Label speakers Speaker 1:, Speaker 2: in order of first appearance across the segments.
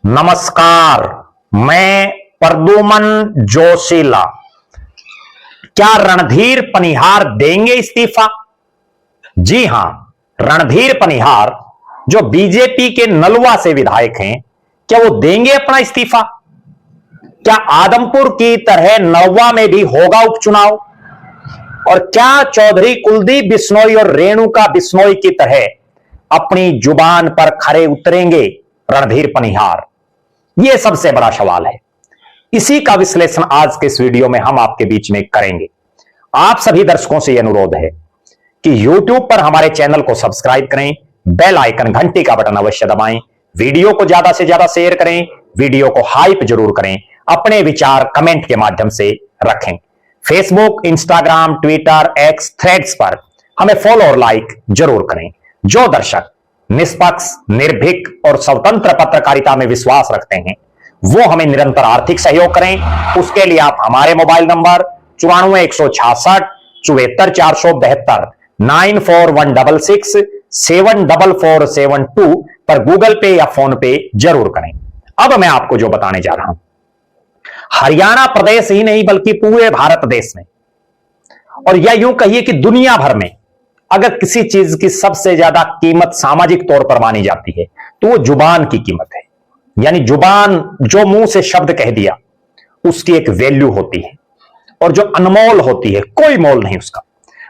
Speaker 1: नमस्कार, मैं प्रद्युमन जोशीला। क्या रणधीर पनिहार देंगे इस्तीफा? जी हां, रणधीर पनिहार जो बीजेपी के नलवा से विधायक हैं, क्या वो देंगे अपना इस्तीफा? क्या आदमपुर की तरह नलवा में भी होगा उपचुनाव? और क्या चौधरी कुलदीप बिश्नोई और रेणुका बिश्नोई की तरह अपनी जुबान पर खरे उतरेंगे रणधीर पनिहार? यह सबसे बड़ा सवाल है। इसी का विश्लेषण आज के इस वीडियो में हम आपके बीच में करेंगे। आप सभी दर्शकों से यह अनुरोध है कि YouTube पर हमारे चैनल को सब्सक्राइब करें, बेल आइकन घंटी का बटन अवश्य दबाएं, वीडियो को ज्यादा से ज्यादा शेयर करें, वीडियो को हाइप जरूर करें, अपने विचार कमेंट के माध्यम से रखें। Facebook, Instagram, Twitter, x, threads पर हमें फॉलो और लाइक जरूर करें। जो दर्शक निष्पक्ष, निर्भीक और स्वतंत्र पत्रकारिता में विश्वास रखते हैं, वो हमें निरंतर आर्थिक सहयोग करें। उसके लिए आप हमारे मोबाइल नंबर 94 166 74 472 94 166 74472 पर गूगल पे या फोन पे जरूर करें। अब मैं आपको जो बताने जा रहा हूं, हरियाणा प्रदेश ही नहीं बल्कि पूरे भारत देश में, और या यूं कहिए कि दुनिया भर में, अगर किसी चीज की सबसे ज्यादा कीमत सामाजिक तौर पर मानी जाती है तो वो जुबान की कीमत है। यानी जुबान जो मुंह से शब्द कह दिया उसकी एक वैल्यू होती है, और जो अनमोल होती है, कोई मोल नहीं उसका।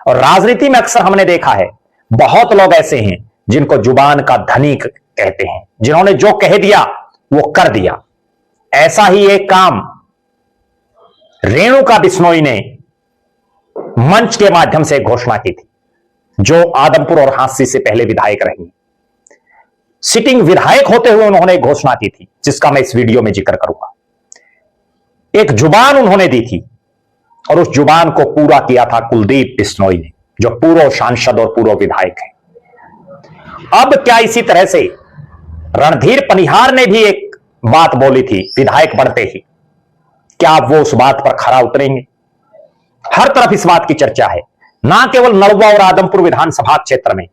Speaker 1: और राजनीति में अक्सर हमने देखा है, बहुत लोग ऐसे हैं जिनको जुबान का धनी कहते हैं, जिन्होंने जो कह दिया वो कर दिया। ऐसा ही एक काम रेणुका बिश्नोई ने मंच के माध्यम से घोषणा की थी, जो आदमपुर और हांसी से पहले विधायक रही। सिटिंग विधायक होते हुए उन्होंने एक घोषणा की थी, जिसका मैं इस वीडियो में जिक्र करूंगा। एक जुबान उन्होंने दी थी, और उस जुबान को पूरा किया था कुलदीप बिश्नोई ने, जो पूर्व सांसद और पूर्व विधायक है। अब क्या इसी तरह से रणधीर पनिहार ने भी एक बात बोली थी विधायक बनते ही, क्या आप वो उस बात पर खरा उतरेंगे? हर तरफ इस बात की चर्चा है, ना केवल नलवा और आदमपुर विधानसभा क्षेत्र में,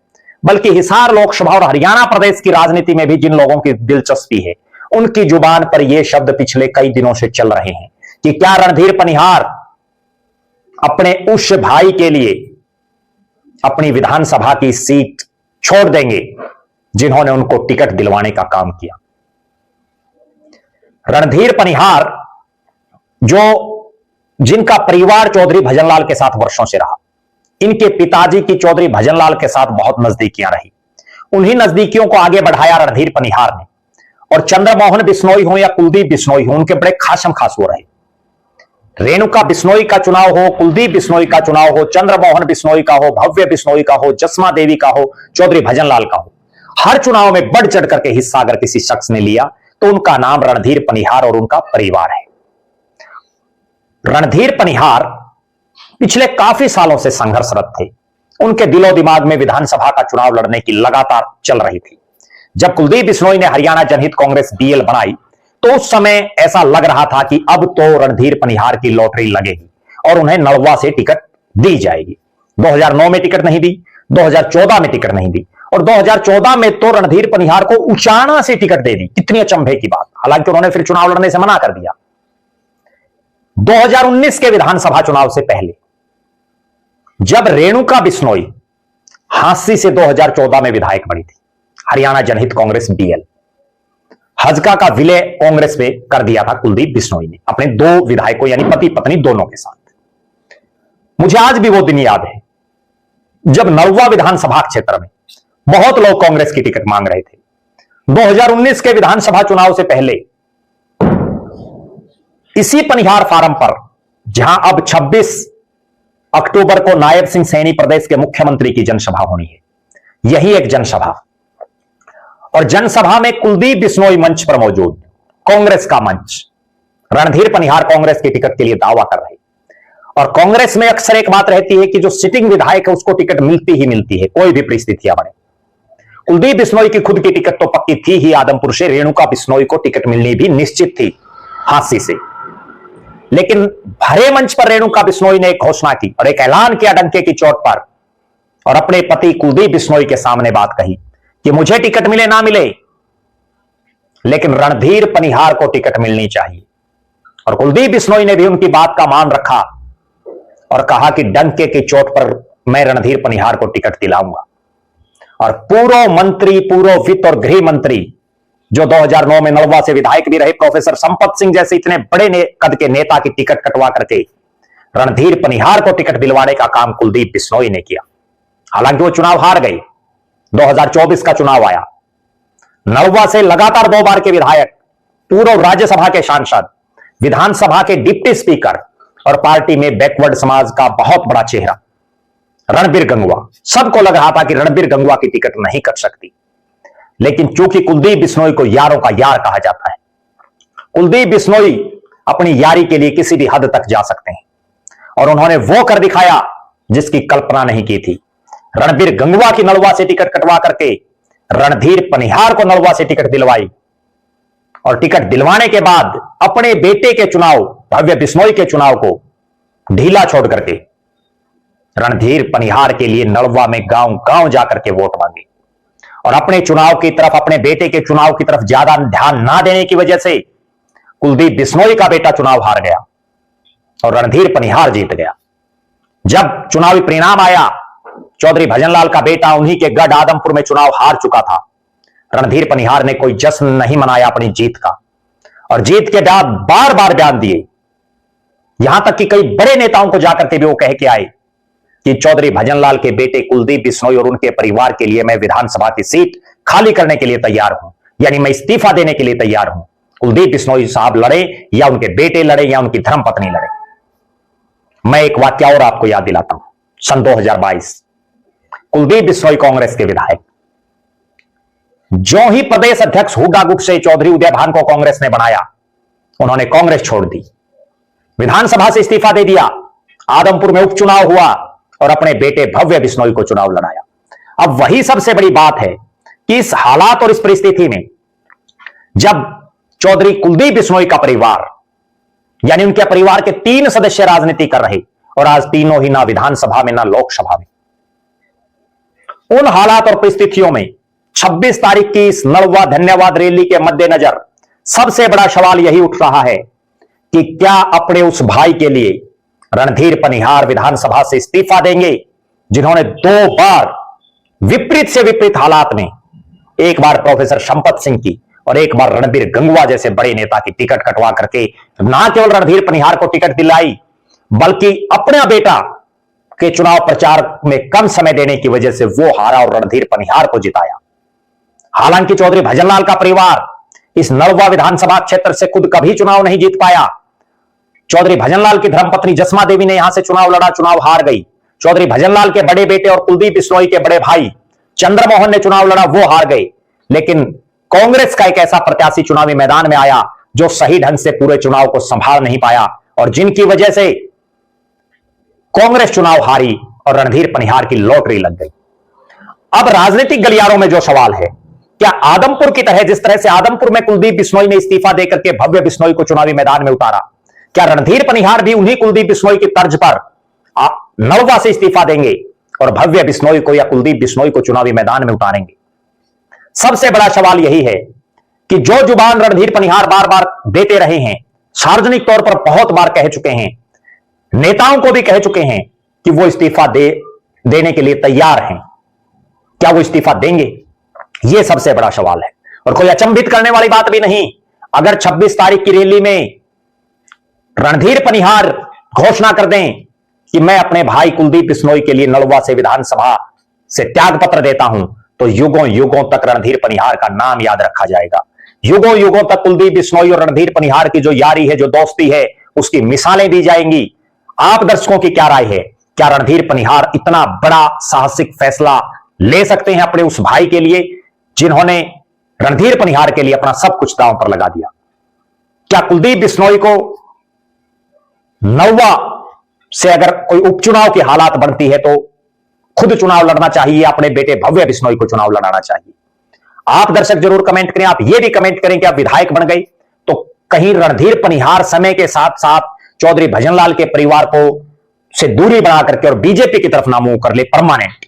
Speaker 1: बल्कि हिसार लोकसभा और हरियाणा प्रदेश की राजनीति में भी जिन लोगों की दिलचस्पी है, उनकी जुबान पर यह शब्द पिछले कई दिनों से चल रहे हैं कि क्या रणधीर पनिहार अपने उस भाई के लिए अपनी विधानसभा की सीट छोड़ देंगे जिन्होंने उनको टिकट दिलवाने का काम किया। रणधीर पनिहार जिनका परिवार चौधरी भजनलाल के साथ वर्षों से रहा, इनके पिताजी की चौधरी भजनलाल के साथ बहुत नजदीकियां रही। उन्हीं नजदीकियों को आगे बढ़ाया रणधीर पनिहार ने, और चंद्रमोहन बिश्नोई हो या कुलदीप बिश्नोई हो, उनके बड़े खासम खास हो रहे। रेणुका बिश्नोई का चुनाव हो, कुलदीप बिश्नोई का चुनाव हो, चंद्रमोहन बिश्नोई का हो, भव्य बिश्नोई का हो, जसमा देवी का हो, चौधरी भजनलाल का हो, हर चुनाव में बढ़ चढ़ करके हिस्सा अगर किसी शख्स ने लिया तो उनका नाम रणधीर पनिहार और उनका परिवार है। रणधीर पनिहार पिछले काफी सालों से संघर्षरत थे। उनके दिलो दिमाग में विधानसभा का चुनाव लड़ने की लगातार चल रही थी। जब कुलदीप बिश्नोई ने हरियाणा जनहित कांग्रेस बीएल बनाई तो उस समय ऐसा लग रहा था कि अब तो रणधीर पनिहार की लॉटरी लगेगी और उन्हें नलवा से टिकट दी जाएगी। 2009 में टिकट नहीं दी, 2014 में टिकट नहीं दी, और 2014 में तो रणधीर पनिहार को उचाना से टिकट दे दी। कितनी अचंभे की बात। हालांकि उन्होंने फिर चुनाव लड़ने से मना कर दिया। 2019 के विधानसभा चुनाव से पहले जब रेणुका बिश्नोई हांसी से 2014 में विधायक बनी थी, हरियाणा जनहित कांग्रेस बीएल, हजका का विलय कांग्रेस में कर दिया था कुलदीप बिश्नोई ने अपने दो विधायकों यानी पति पत्नी दोनों के साथ। मुझे आज भी वो दिन याद है जब नलवा विधानसभा क्षेत्र में बहुत लोग कांग्रेस की टिकट मांग रहे थे। 2019 के विधानसभा चुनाव से पहले इसी पनिहार फार्म पर, जहां अब 26 अक्टूबर को नायब सिंह सैनी प्रदेश के मुख्यमंत्री की जनसभा होनी है, यही एक जनसभा, और जनसभा में कुलदीप बिश्नोई मंच पर मौजूद, कांग्रेस का मंच, रणधीर पनिहार कांग्रेस की टिकट के लिए दावा कर रहे। और कांग्रेस में अक्सर एक बात रहती है कि जो सिटिंग विधायक है उसको टिकट मिलती ही मिलती है, कोई भी परिस्थितियां बने। कुलदीप बिश्नोई की खुद की टिकट तो पक्की थी ही आदमपुर से, रेणुका बिश्नोई को टिकट मिलनी भी निश्चित थी हांसी से। लेकिन भरे मंच पर रेणुका बिश्नोई ने एक घोषणा की और एक ऐलान किया डंके की चोट पर, और अपने पति कुलदीप बिश्नोई के सामने बात कही कि मुझे टिकट मिले ना मिले, लेकिन रणधीर पनिहार को टिकट मिलनी चाहिए। और कुलदीप बिश्नोई ने भी उनकी बात का मान रखा और कहा कि डंके की चोट पर मैं रणधीर पनिहार को टिकट दिलाऊंगा। और पूर्व वित्त और गृह मंत्री जो 2009 में नलवा से विधायक भी रहे, प्रोफेसर संपत सिंह जैसे इतने बड़े कद के नेता की टिकट कटवा करके रणधीर पनिहार को टिकट दिलवाने का काम कुलदीप बिश्नोई ने किया। हालांकि वो चुनाव हार गए। 2024 का चुनाव आया, नलवा से लगातार 2 बार के विधायक, पूर्व राज्यसभा के सांसद, विधानसभा के डिप्टी स्पीकर और पार्टी में बैकवर्ड समाज का बहुत बड़ा चेहरा रणबीर गंगवा। सबको लग रहा था कि रणबीर गंगवा की टिकट नहीं कट सकती, लेकिन चूंकि कुलदीप बिश्नोई को यारों का यार कहा जाता है, कुलदीप बिश्नोई अपनी यारी के लिए किसी भी हद तक जा सकते हैं और उन्होंने वो कर दिखाया जिसकी कल्पना नहीं की थी। रणबीर गंगवा की नलवा से टिकट कटवा करके रणधीर पनिहार को नलवा से टिकट दिलवाई और टिकट दिलवाने के बाद अपने बेटे के चुनाव, भव्य बिश्नोई के चुनाव को ढीला छोड़ करके रणधीर पनिहार के लिए नलवा में गांव गांव जाकर के वोट मांगे और अपने चुनाव की तरफ, अपने बेटे के चुनाव की तरफ ज्यादा ध्यान ना देने की वजह से कुलदीप बिश्नोई का बेटा चुनाव हार गया और रणधीर पनिहार जीत गया। जब चुनावी परिणाम आया, चौधरी भजनलाल का बेटा उन्हीं के गढ़ आदमपुर में चुनाव हार चुका था। रणधीर पनिहार ने कोई जश्न नहीं मनाया अपनी जीत का और जीत के बाद बार बार बयान दिए, यहां तक कि कई बड़े नेताओं को जाकर के भी वो कह के आए कि चौधरी भजनलाल के बेटे कुलदीप बिश्नोई और उनके परिवार के लिए मैं विधानसभा की सीट खाली करने के लिए तैयार हूं, यानी मैं इस्तीफा देने के लिए तैयार हूं। कुलदीप बिश्नोई साहब लड़े या उनके बेटे लड़े या उनकी धर्मपत्नी लड़े। मैं एक वाक्य और आपको याद दिलाता हूं। सन 2022 कुलदीप बिश्नोई कांग्रेस के विधायक, जो ही प्रदेश अध्यक्ष हुड्डा गुट से चौधरी उदय भान को कांग्रेस ने बनाया, उन्होंने कांग्रेस छोड़ दी, विधानसभा से इस्तीफा दे दिया, आदमपुर में उपचुनाव हुआ और अपने बेटे भव्य बिश्नोई को चुनाव लड़ाया। अब वही सबसे बड़ी बात है कि इस हालात और इस परिस्थिति में जब चौधरी कुलदीप बिश्नोई का परिवार, यानी उनके परिवार के 3 सदस्य राजनीति कर रहे और आज तीनों ही ना विधानसभा में ना लोकसभा में, उन हालात और परिस्थितियों में 26 तारीख की इस नलवा धन्यवाद रैली के मद्देनजर सबसे बड़ा सवाल यही उठ रहा है कि क्या अपने उस भाई के लिए रणधीर पनिहार विधानसभा से इस्तीफा देंगे, जिन्होंने 2 बार विपरीत से विपरीत हालात में, एक बार प्रोफेसर संपत सिंह की और एक बार रणबीर गंगवा जैसे बड़े नेता की टिकट कटवा करके ना केवल रणधीर पनिहार को टिकट दिलाई, बल्कि अपना बेटा के चुनाव प्रचार में कम समय देने की वजह से वो हारा और रणधीर पनिहार को जिताया। हालांकि चौधरी भजनलाल का परिवार इस नलवा विधानसभा क्षेत्र से खुद कभी चुनाव नहीं जीत पाया। चौधरी भजनलाल की धर्मपत्नी जसमा देवी ने यहां से चुनाव लड़ा, चुनाव हार गई। चौधरी भजनलाल के बड़े बेटे और कुलदीप बिश्नोई के बड़े भाई चंद्रमोहन ने चुनाव लड़ा, वो हार गए। लेकिन कांग्रेस का एक ऐसा प्रत्याशी चुनावी मैदान में आया जो सही ढंग से पूरे चुनाव को संभाल नहीं पाया और जिनकी वजह से कांग्रेस चुनाव हारी और रणधीर पनिहार की लॉटरी लग गई। अब राजनीतिक गलियारों में जो सवाल है, क्या आदमपुर की तरह, जिस तरह से आदमपुर में कुलदीप बिश्नोई ने इस्तीफा देकर के भव्य बिश्नोई को चुनावी मैदान में उतारा, क्या रणधीर पनिहार भी उन्हीं कुलदीप बिश्नोई की तर्ज पर नलवा से इस्तीफा देंगे और भव्य बिश्नोई को या कुलदीप बिश्नोई को चुनावी मैदान में उतारेंगे? सबसे बड़ा सवाल यही है कि जो जुबान रणधीर पनिहार बार बार देते रहे हैं, सार्वजनिक तौर पर बहुत बार कह चुके हैं, नेताओं को भी कह चुके हैं कि वो इस्तीफा देने के लिए तैयार हैं, क्या वो इस्तीफा देंगे? यह सबसे बड़ा सवाल है। और कोई अचंभित करने वाली बात भी नहीं, अगर 26 तारीख की रैली में रणधीर पनिहार घोषणा कर दें कि मैं अपने भाई कुलदीप बिश्नोई के लिए नलवा से विधानसभा से त्याग पत्र देता हूं, तो युगों युगों तक रणधीर पनिहार का नाम याद रखा जाएगा। युगों युगों तक कुलदीप बिश्नोई और रणधीर पनिहार की जो यारी है, जो दोस्ती है, उसकी मिसालें दी जाएंगी। आप दर्शकों की क्या राय है? क्या रणधीर पनिहार इतना बड़ा साहसिक फैसला ले सकते हैं अपने उस भाई के लिए, जिन्होंने रणधीर पनिहार के लिए अपना सब कुछ दांव पर लगा दिया? क्या कुलदीप बिश्नोई को नलवा से अगर कोई उपचुनाव की हालात बनती है तो खुद चुनाव लड़ना चाहिए, अपने बेटे भव्य बिश्नोई को चुनाव लड़ाना चाहिए? आप दर्शक जरूर कमेंट करें। आप ये भी कमेंट करें कि आप विधायक बन गए तो कहीं रणधीर पनिहार समय के साथ साथ चौधरी भजनलाल के परिवार को से दूरी बना करके और बीजेपी की तरफ ना मुंह कर ले परमानेंट,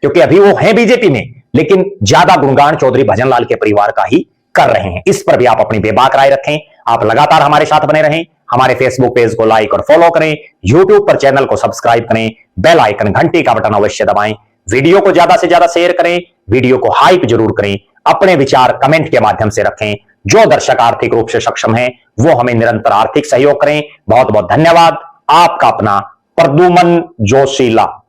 Speaker 1: क्योंकि अभी वो है बीजेपी में, लेकिन ज्यादा गुणगान चौधरी भजनलाल के परिवार का ही कर रहे हैं। इस पर भी आप अपनी बेबाक राय रखें। आप लगातार हमारे साथ बने रहें। हमारे फेसबुक पेज को लाइक और फॉलो करें, यूट्यूब पर चैनल को सब्सक्राइब करें, बेल आइकन घंटी का बटन अवश्य दबाएं, वीडियो को ज्यादा से ज्यादा शेयर करें, वीडियो को हाइप जरूर करें, अपने विचार कमेंट के माध्यम से रखें। जो दर्शक आर्थिक रूप से सक्षम हैं वो हमें निरंतर आर्थिक सहयोग करें। बहुत बहुत धन्यवाद। आपका अपना प्रद्युमन जोशीला।